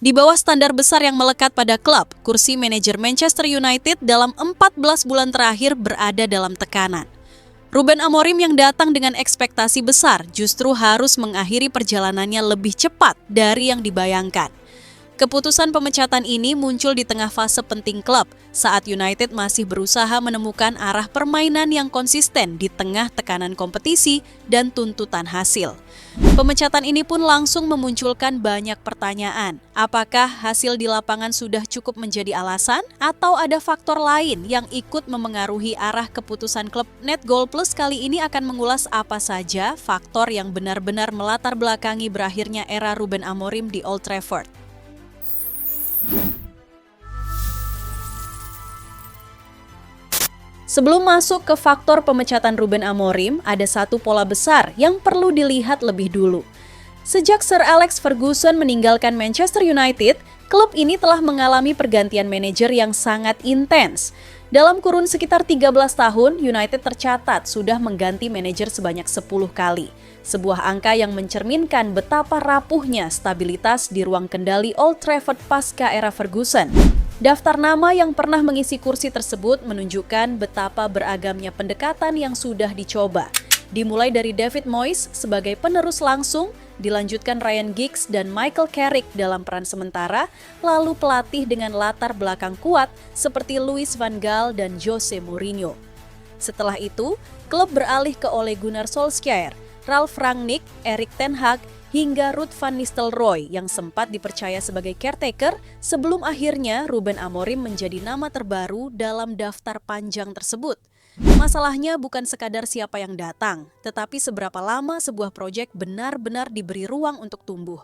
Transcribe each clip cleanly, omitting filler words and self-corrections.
Di bawah standar besar yang melekat pada klub, kursi manajer Manchester United dalam 14 bulan terakhir berada dalam tekanan. Ruben Amorim yang datang dengan ekspektasi besar justru harus mengakhiri perjalanannya lebih cepat dari yang dibayangkan. Keputusan pemecatan ini muncul di tengah fase penting klub saat United masih berusaha menemukan arah permainan yang konsisten di tengah tekanan kompetisi dan tuntutan hasil. Pemecatan ini pun langsung memunculkan banyak pertanyaan. Apakah hasil di lapangan sudah cukup menjadi alasan atau ada faktor lain yang ikut memengaruhi arah keputusan klub? Net Goal Plus kali ini akan mengulas apa saja faktor yang benar-benar melatar belakangi berakhirnya era Ruben Amorim di Old Trafford. Sebelum masuk ke faktor pemecatan Ruben Amorim, ada satu pola besar yang perlu dilihat lebih dulu. Sejak Sir Alex Ferguson meninggalkan Manchester United, klub ini telah mengalami pergantian manajer yang sangat intens. Dalam kurun sekitar 13 tahun, United tercatat sudah mengganti manajer sebanyak 10 kali. Sebuah angka yang mencerminkan betapa rapuhnya stabilitas di ruang kendali Old Trafford pasca era Ferguson. Daftar nama yang pernah mengisi kursi tersebut menunjukkan betapa beragamnya pendekatan yang sudah dicoba. Dimulai dari David Moyes sebagai penerus langsung, dilanjutkan Ryan Giggs dan Michael Carrick dalam peran sementara, lalu pelatih dengan latar belakang kuat seperti Louis van Gaal dan Jose Mourinho. Setelah itu, klub beralih ke Ole Gunnar Solskjaer, Ralf Rangnick, Erik ten Hag, hingga Ruud van Nistelrooy yang sempat dipercaya sebagai caretaker sebelum akhirnya Ruben Amorim menjadi nama terbaru dalam daftar panjang tersebut. Masalahnya bukan sekadar siapa yang datang, tetapi seberapa lama sebuah proyek benar-benar diberi ruang untuk tumbuh.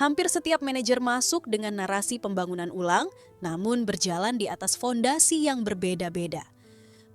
Hampir setiap manajer masuk dengan narasi pembangunan ulang, namun berjalan di atas fondasi yang berbeda-beda.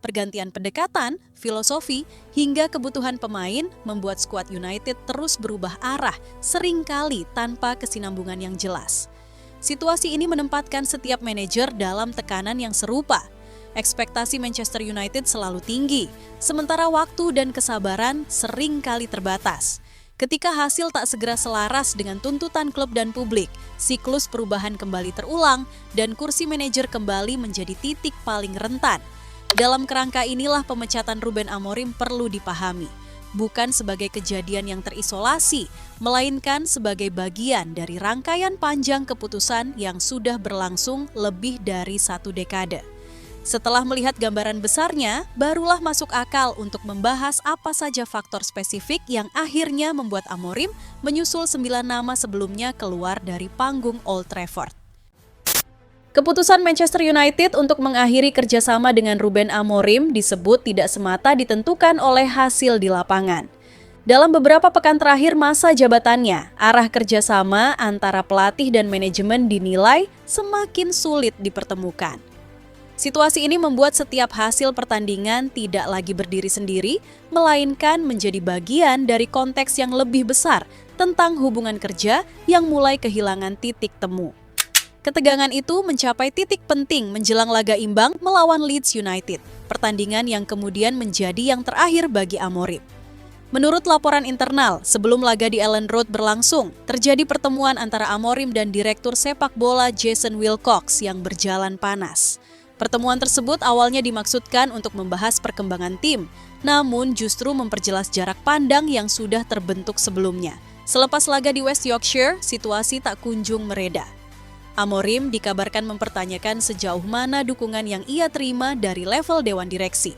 Pergantian pendekatan, filosofi, hingga kebutuhan pemain membuat skuad United terus berubah arah, seringkali tanpa kesinambungan yang jelas. Situasi ini menempatkan setiap manajer dalam tekanan yang serupa. Ekspektasi Manchester United selalu tinggi, sementara waktu dan kesabaran seringkali terbatas. Ketika hasil tak segera selaras dengan tuntutan klub dan publik, siklus perubahan kembali terulang dan kursi manajer kembali menjadi titik paling rentan. Dalam kerangka inilah pemecatan Ruben Amorim perlu dipahami, bukan sebagai kejadian yang terisolasi, melainkan sebagai bagian dari rangkaian panjang keputusan yang sudah berlangsung lebih dari 1 dekade. Setelah melihat gambaran besarnya, barulah masuk akal untuk membahas apa saja faktor spesifik yang akhirnya membuat Amorim menyusul 9 nama sebelumnya keluar dari panggung Old Trafford. Keputusan Manchester United untuk mengakhiri kerjasama dengan Ruben Amorim disebut tidak semata ditentukan oleh hasil di lapangan. Dalam beberapa pekan terakhir masa jabatannya, arah kerjasama antara pelatih dan manajemen dinilai semakin sulit dipertemukan. Situasi ini membuat setiap hasil pertandingan tidak lagi berdiri sendiri, melainkan menjadi bagian dari konteks yang lebih besar tentang hubungan kerja yang mulai kehilangan titik temu. Ketegangan itu mencapai titik penting menjelang laga imbang melawan Leeds United, pertandingan yang kemudian menjadi yang terakhir bagi Amorim. Menurut laporan internal, sebelum laga di Elland Road berlangsung, terjadi pertemuan antara Amorim dan Direktur Sepak Bola Jason Wilcox yang berjalan panas. Pertemuan tersebut awalnya dimaksudkan untuk membahas perkembangan tim, namun justru memperjelas jarak pandang yang sudah terbentuk sebelumnya. Selepas laga di West Yorkshire, situasi tak kunjung mereda. Amorim dikabarkan mempertanyakan sejauh mana dukungan yang ia terima dari level dewan direksi.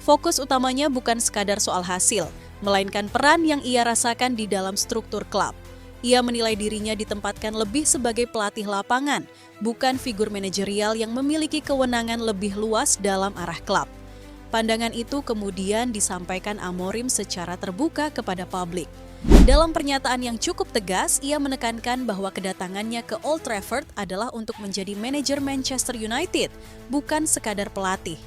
Fokus utamanya bukan sekadar soal hasil, melainkan peran yang ia rasakan di dalam struktur klub. Ia menilai dirinya ditempatkan lebih sebagai pelatih lapangan, bukan figur manajerial yang memiliki kewenangan lebih luas dalam arah klub. Pandangan itu kemudian disampaikan Amorim secara terbuka kepada publik. Dalam pernyataan yang cukup tegas, ia menekankan bahwa kedatangannya ke Old Trafford adalah untuk menjadi manajer Manchester United, bukan sekadar pelatih.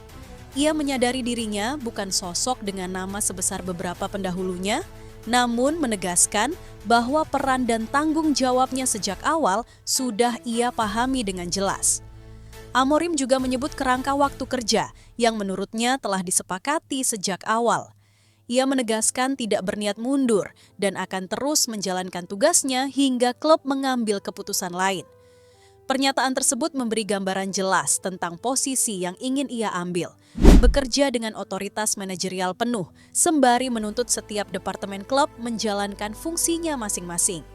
Ia menyadari dirinya bukan sosok dengan nama sebesar beberapa pendahulunya, namun menegaskan bahwa peran dan tanggung jawabnya sejak awal sudah ia pahami dengan jelas. Amorim juga menyebut kerangka waktu kerja yang menurutnya telah disepakati sejak awal. Ia menegaskan tidak berniat mundur dan akan terus menjalankan tugasnya hingga klub mengambil keputusan lain. Pernyataan tersebut memberi gambaran jelas tentang posisi yang ingin ia ambil. Bekerja dengan otoritas manajerial penuh, sembari menuntut setiap departemen klub menjalankan fungsinya masing-masing.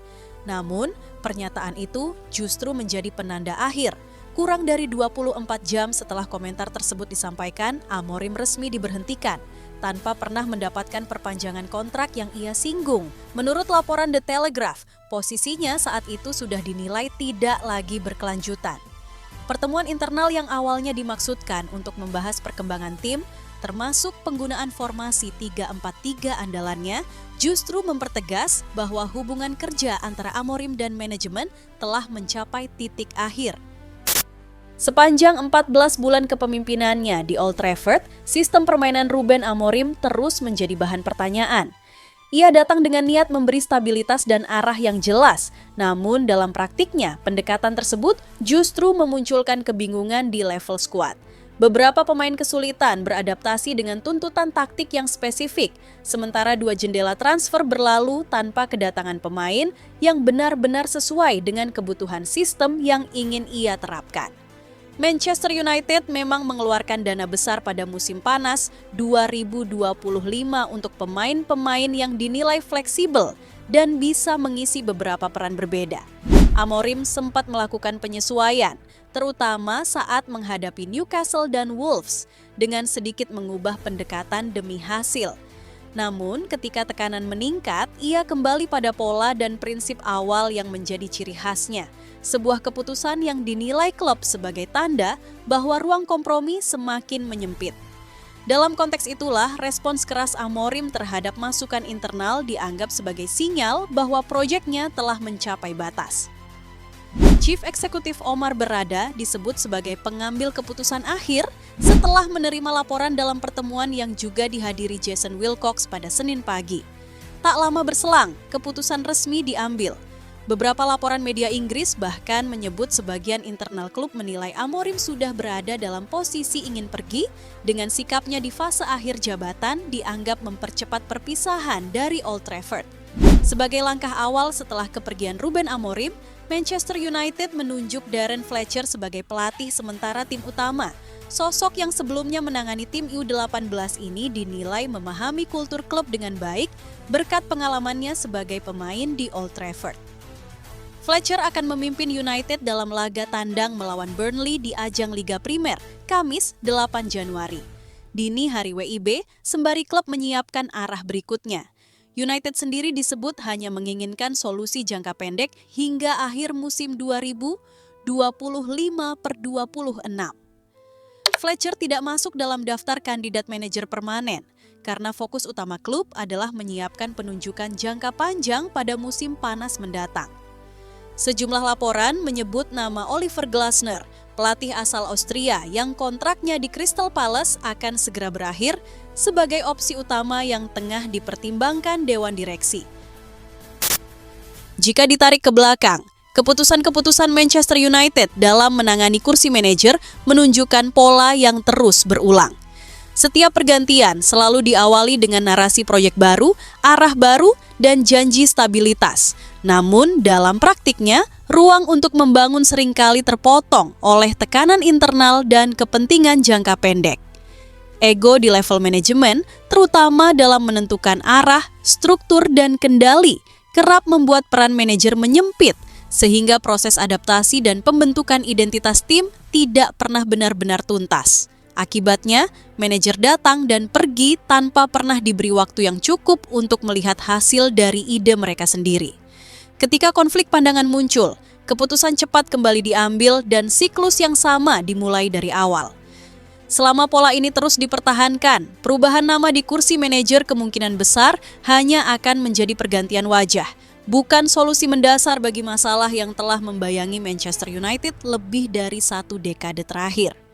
Namun, pernyataan itu justru menjadi penanda akhir. Kurang dari 24 jam setelah komentar tersebut disampaikan, Amorim resmi diberhentikan tanpa pernah mendapatkan perpanjangan kontrak yang ia singgung. Menurut laporan The Telegraph, posisinya saat itu sudah dinilai tidak lagi berkelanjutan. Pertemuan internal yang awalnya dimaksudkan untuk membahas perkembangan tim, termasuk penggunaan formasi 3-4-3 andalannya, justru mempertegas bahwa hubungan kerja antara Amorim dan manajemen telah mencapai titik akhir. Sepanjang 14 bulan kepemimpinannya di Old Trafford, sistem permainan Ruben Amorim terus menjadi bahan pertanyaan. Ia datang dengan niat memberi stabilitas dan arah yang jelas, namun dalam praktiknya, pendekatan tersebut justru memunculkan kebingungan di level skuad. Beberapa pemain kesulitan beradaptasi dengan tuntutan taktik yang spesifik, sementara 2 jendela transfer berlalu tanpa kedatangan pemain yang benar-benar sesuai dengan kebutuhan sistem yang ingin ia terapkan. Manchester United memang mengeluarkan dana besar pada musim panas 2025 untuk pemain-pemain yang dinilai fleksibel dan bisa mengisi beberapa peran berbeda. Amorim sempat melakukan penyesuaian, terutama saat menghadapi Newcastle dan Wolves, dengan sedikit mengubah pendekatan demi hasil. Namun, ketika tekanan meningkat, ia kembali pada pola dan prinsip awal yang menjadi ciri khasnya. Sebuah keputusan yang dinilai klub sebagai tanda bahwa ruang kompromi semakin menyempit. Dalam konteks itulah, respons keras Amorim terhadap masukan internal dianggap sebagai sinyal bahwa proyeknya telah mencapai batas. Chief Eksekutif Omar Berrada disebut sebagai pengambil keputusan akhir setelah menerima laporan dalam pertemuan yang juga dihadiri Jason Wilcox pada Senin pagi. Tak lama berselang, keputusan resmi diambil. Beberapa laporan media Inggris bahkan menyebut sebagian internal klub menilai Amorim sudah berada dalam posisi ingin pergi dengan sikapnya di fase akhir jabatan dianggap mempercepat perpisahan dari Old Trafford. Sebagai langkah awal setelah kepergian Ruben Amorim, Manchester United menunjuk Darren Fletcher sebagai pelatih sementara tim utama. Sosok yang sebelumnya menangani tim U18 ini dinilai memahami kultur klub dengan baik berkat pengalamannya sebagai pemain di Old Trafford. Fletcher akan memimpin United dalam laga tandang melawan Burnley di ajang Liga Primer, Kamis 8 Januari. Dini hari WIB, sembari klub menyiapkan arah berikutnya. United sendiri disebut hanya menginginkan solusi jangka pendek hingga akhir musim 2025/26. Fletcher tidak masuk dalam daftar kandidat manajer permanen, karena fokus utama klub adalah menyiapkan penunjukan jangka panjang pada musim panas mendatang. Sejumlah laporan menyebut nama Oliver Glasner, pelatih asal Austria yang kontraknya di Crystal Palace akan segera berakhir sebagai opsi utama yang tengah dipertimbangkan Dewan Direksi. Jika ditarik ke belakang, keputusan-keputusan Manchester United dalam menangani kursi manajer menunjukkan pola yang terus berulang. Setiap pergantian selalu diawali dengan narasi proyek baru, arah baru, dan janji stabilitas. Namun, dalam praktiknya, ruang untuk membangun seringkali terpotong oleh tekanan internal dan kepentingan jangka pendek. Ego di level manajemen, terutama dalam menentukan arah, struktur, dan kendali, kerap membuat peran manajer menyempit, sehingga proses adaptasi dan pembentukan identitas tim tidak pernah benar-benar tuntas. Akibatnya, manajer datang dan pergi tanpa pernah diberi waktu yang cukup untuk melihat hasil dari ide mereka sendiri. Ketika konflik pandangan muncul, keputusan cepat kembali diambil dan siklus yang sama dimulai dari awal. Selama pola ini terus dipertahankan, perubahan nama di kursi manajer kemungkinan besar hanya akan menjadi pergantian wajah, bukan solusi mendasar bagi masalah yang telah membayangi Manchester United lebih dari 1 dekade terakhir.